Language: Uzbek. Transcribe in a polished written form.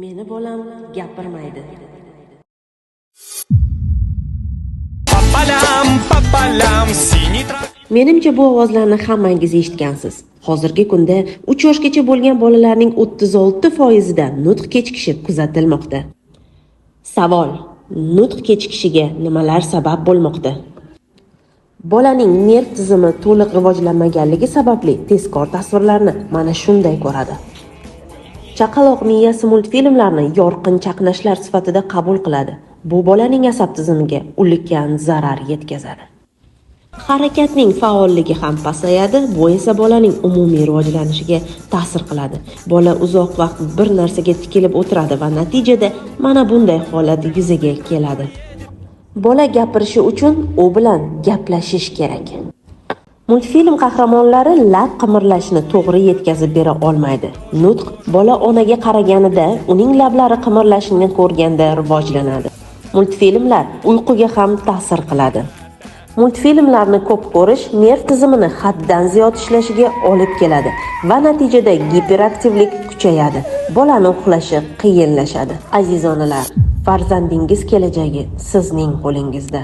Meni bolam gapirmaydi. Menimcha bu ovozlarni hammangiz eshitgansiz. Hozirgi kunda 3 yoshgacha bo'lgan bolalarning 36%da nutq kechikishi kuzatilmoqda. Savol: nutq kechikishiga nimalar sabab bo'lmoqda? Bolaning nerv tizimi to'liq rivojlanmaganligi sababli tezkor tasvirlarni mana shunday ko'radi. Chaqaloq miyasi multfilmlarni yorqin chaqnashlar sifatida qabul qiladi. Bu bolaning asab tizimiga ulkan zarar yetkazadi. Harakatning faolligi ham pasayadi, bu esa bolaning umumiy rivojlanishiga ta'sir qiladi. Bola uzoq vaqt bir narsaga tikilib o'tiradi va natijada mana bunday holat yuzaga keladi. Bola gapirishi uchun u bilan gaplashish kerak. Multfilm qahramonlari lab qimirlashni to'g'ri yetkazib bera olmaydi. Nutq bola onaga qaraganida, uning lablari qimirlashini ko'rganda rivojlanadi. Multfilmlar uyquga ham ta'sir qiladi. Multfilmlarni ko'p ko'rish nerv tizimini haddan ziyod ishlashiga olib keladi va natijada giperaktivlik kuchayadi. Bolani uxlashi qiyinlashadi. Aziz onalar, farzandingiz kelajagi sizning qo'lingizda.